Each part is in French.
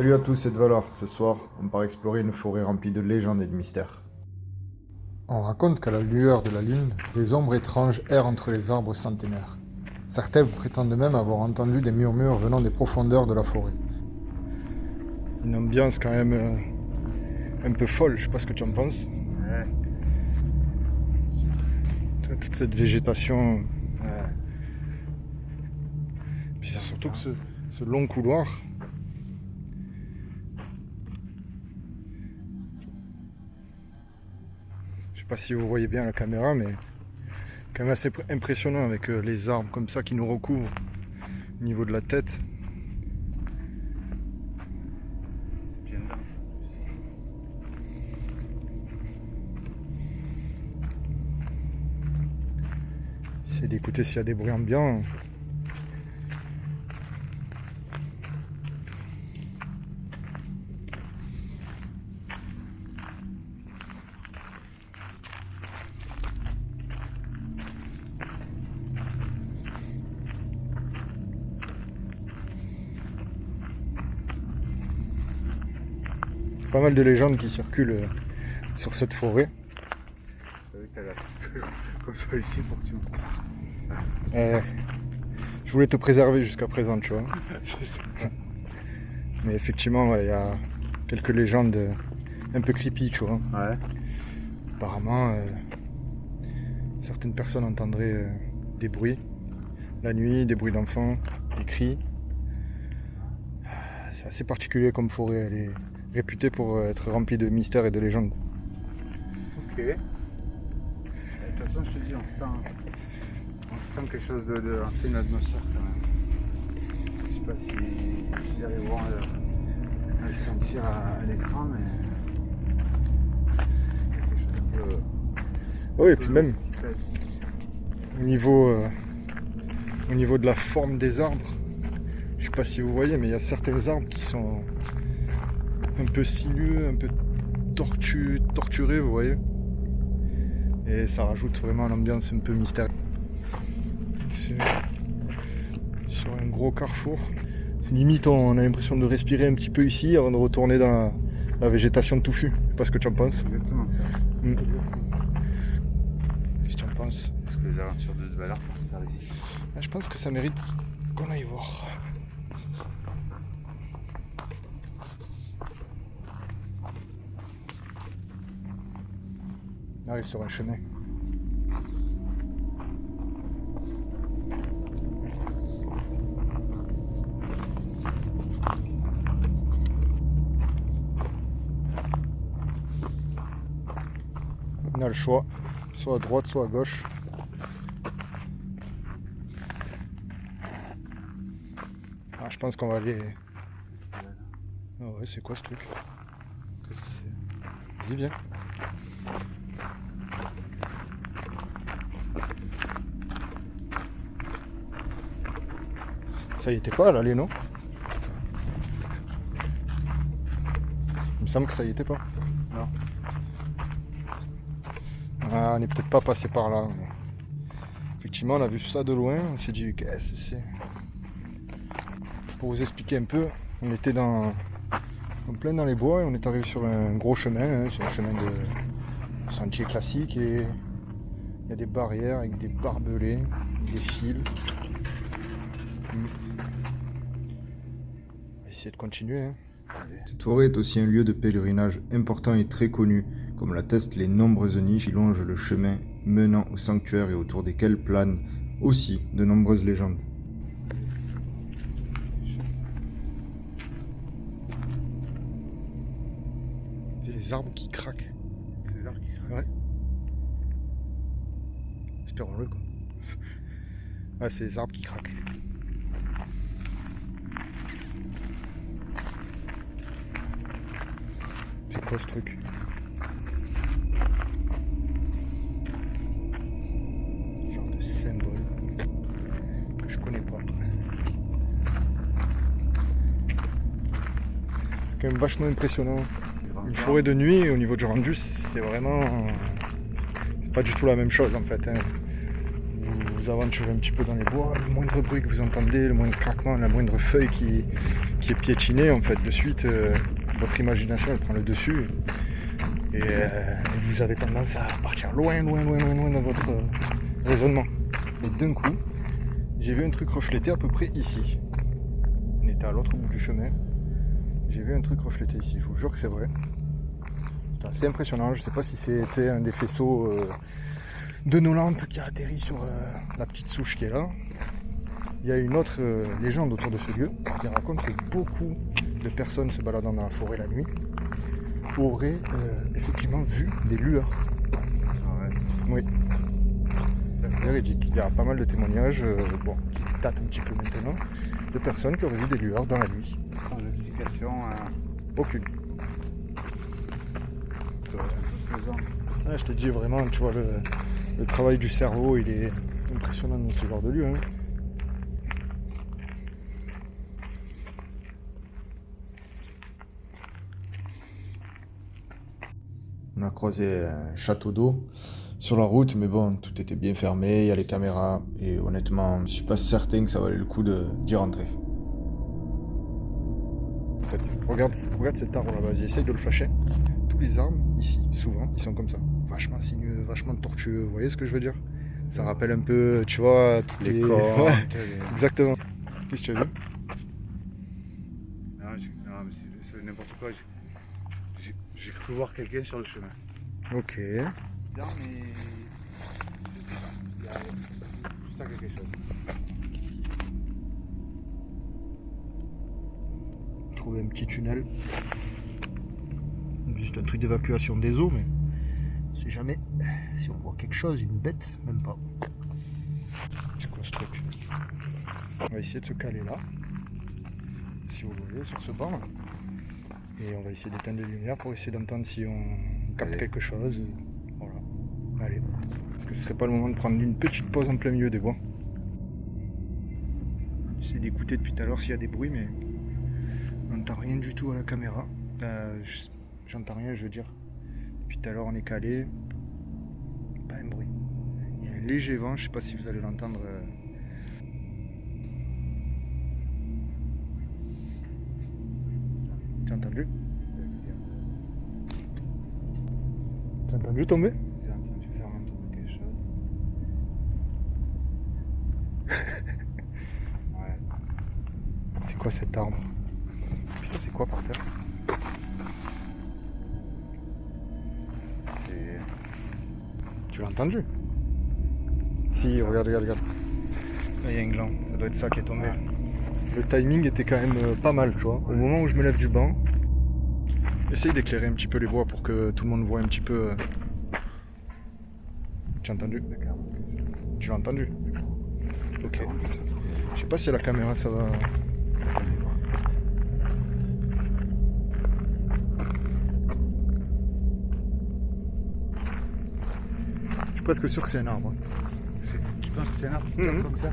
Salut à tous, c'est de Valor. Ce soir, on part explorer une forêt remplie de légendes et de mystères. On raconte qu'à la lueur de la lune, des ombres étranges errent entre les arbres centenaires. Certains prétendent même avoir entendu des murmures venant des profondeurs de la forêt. Une ambiance quand même un peu folle, je sais pas ce que tu en penses. Ouais. Toute cette végétation. Puis c'est surtout que ce long couloir. Je sais pas si vous voyez bien à la caméra, mais quand même assez impressionnant avec les arbres comme ça qui nous recouvrent au niveau de la tête. C'est bien dense. J'essaie d'écouter s'il y a des bruits ambiants. Pas mal de légendes qui circulent sur cette forêt. T'as vu que t'as la comme ça ici pour que tu Je voulais te préserver jusqu'à présent, tu vois. Mais effectivement, ouais, il y a quelques légendes un peu creepy, tu vois. Ouais. Apparemment, certaines personnes entendraient des bruits la nuit, des bruits d'enfants, des cris. C'est assez particulier comme forêt, elle est réputée pour être remplie de mystères et de légendes. Ok. De toute façon, je te dis, on sent quelque chose on sent une atmosphère quand même. Je sais pas s'ils arriveront à le sentir à l'écran, mais il y a quelque chose un peu. Oui, et puis même qui fait. au niveau de la forme des arbres, je sais pas si vous voyez, mais il y a certains arbres qui sont un peu sinueux, un peu torturés, vous voyez. Et ça rajoute vraiment l'ambiance un peu mystérieuse. C'est sur un gros carrefour. Limite, on a l'impression de respirer un petit peu ici avant de retourner dans la végétation touffue. Je sais pas ce que tu en penses. Exactement ça. Qu'est-ce que tu en penses? Est-ce que les aventures de Valor passent par ici? Je pense que ça mérite qu'on aille voir. On arrive sur un chemin. On a le choix, soit à droite, soit à gauche. Ah, je pense qu'on va aller. Ah ouais, c'est quoi ce truc? Qu'est-ce que c'est? Vas-y, viens. Ça y était pas à l'aller, non? Il me semble que ça y était pas. Non. Ah, on n'est peut-être pas passé par là. Mais... Effectivement, on a vu ça de loin. On s'est dit, qu'est-ce que c'est? Pour vous expliquer un peu, on était en plein dans les bois et on est arrivé sur un gros chemin, sur un chemin de sentier classique, et il y a des barrières avec des barbelés, des fils. On va essayer de continuer. Cette forêt est aussi un lieu de pèlerinage important et très connu, comme l'attestent les nombreuses niches qui longent le chemin menant au sanctuaire et autour desquelles planent aussi de nombreuses légendes. Des arbres qui craquent. Ces arbres qui craquent. Ouais. Espérons-le, quoi. Ah, c'est les arbres qui craquent. C'est quoi ce truc? Genre de symbole que je connais pas. C'est quand même vachement impressionnant. Une forêt de nuit au niveau du rendu, c'est vraiment... C'est pas du tout la même chose en fait. Vous vous aventurez un petit peu dans les bois, le moindre bruit que vous entendez, le moindre craquement, la moindre feuille qui est piétinée, en fait, de suite, votre imagination elle prend le dessus. Et vous avez tendance à partir loin dans votre raisonnement. Et d'un coup, j'ai vu un truc refléter à peu près ici. On était à l'autre bout du chemin. J'ai vu un truc refléter ici, je vous jure que c'est vrai. C'est assez impressionnant, je sais pas si c'est un des faisceaux de nos lampes qui a atterri sur la petite souche qui est là. Il y a une autre légende autour de ce lieu qui raconte que beaucoup de personnes se baladant dans la forêt la nuit auraient effectivement vu des lueurs. Ah ouais. Oui. D'ailleurs, il dit qu'il y a pas mal de témoignages, qui datent un petit peu maintenant, de personnes qui auraient vu des lueurs dans la nuit. Sans explication, Aucune. un peu pesant. Ouais, je te dis vraiment, tu vois, le travail du cerveau, il est impressionnant dans ce genre de lieu. Hein. On a croisé un château d'eau sur la route, mais bon, tout était bien fermé, il y a les caméras, et honnêtement, je suis pas certain que ça valait le coup d'y rentrer. En fait, regarde cet arbre là-bas, essaye de le flasher. Tous les arbres, ici, souvent, ils sont comme ça. Vachement sinueux, vachement tortueux, vous voyez ce que je veux dire? Ça rappelle un peu, tu vois, toutes Les corps. Ouais, exactement. Qu'est-ce que tu as vu? Non, mais c'est n'importe quoi. J'ai cru voir quelqu'un sur le chemin. Ok. Non, mais il y a tout ça quelque chose. Trouver un petit tunnel. Juste un truc d'évacuation des eaux, mais on sait jamais si on voit quelque chose, une bête, même pas. C'est quoi ce truc? On va essayer de se caler là, si vous voulez, sur ce banc là. Et on va essayer d'éteindre les lumières pour essayer d'entendre si on capte quelque chose. Voilà. Allez. Est-ce que ce serait pas le moment de prendre une petite pause en plein milieu des bois? J'essaie d'écouter depuis tout à l'heure s'il y a des bruits, mais on n'entend rien du tout à la caméra. J'entends rien, je veux dire. Depuis tout à l'heure, on est calé. Pas un bruit. Il y a un léger vent, je sais pas si vous allez l'entendre. T'as entendu? T'as entendu tomber? J'ai entendu faire tomber quelque chose. Ouais. C'est quoi cet arbre? Puis ça, c'est quoi par terre? Tu l'as entendu? Si, regarde. Là, il y a un gland. Ça doit être ça qui est tombé. Le timing était quand même pas mal, tu vois. Au moment où je me lève du banc, essaye d'éclairer un petit peu les bois pour que tout le monde voit un petit peu. Tu as entendu? Tu l'as entendu? Ok. Je sais pas si à la caméra ça va. Je suis presque sûr que c'est un arbre. Tu penses que c'est un arbre comme ça?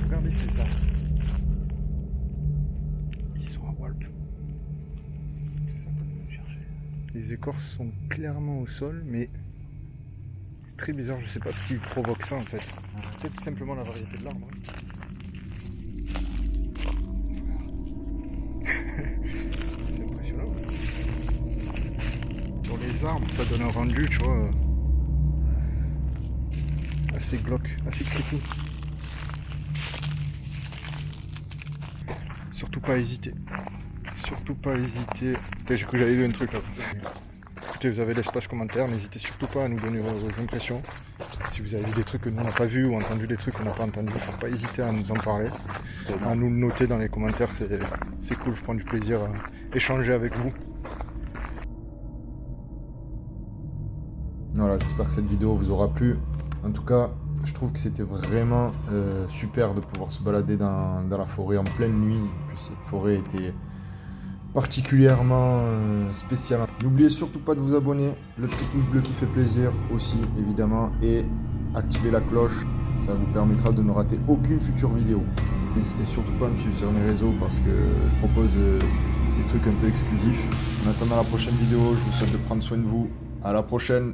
Regardez ces arbres. Ils sont à Walp. Les écorces sont clairement au sol, mais c'est très bizarre, je sais pas ce qui provoque ça en fait. Peut-être simplement la variété de l'arbre. C'est impressionnant. Sur les arbres, ça donne un rendu, tu vois, assez glauque, assez creepy. Surtout pas hésiter. Surtout pas hésiter. Putain, j'ai cru que j'avais vu un truc là. Écoutez, vous avez l'espace commentaire, n'hésitez surtout pas à nous donner vos impressions. Si vous avez vu des trucs que nous on n'a pas vu ou entendu des trucs qu'on n'a pas entendus, faut pas hésiter à nous en parler. À nous le noter dans les commentaires, c'est cool, je prends du plaisir à échanger avec vous. Voilà, j'espère que cette vidéo vous aura plu. En tout cas, je trouve que c'était vraiment super de pouvoir se balader dans la forêt en pleine nuit. En plus, cette forêt était particulièrement spéciale. N'oubliez surtout pas de vous abonner, le petit pouce bleu qui fait plaisir aussi, évidemment, et activer la cloche. Ça vous permettra de ne rater aucune future vidéo. N'hésitez surtout pas à me suivre sur mes réseaux parce que je propose des trucs un peu exclusifs. En attendant la prochaine vidéo, je vous souhaite de prendre soin de vous. À la prochaine!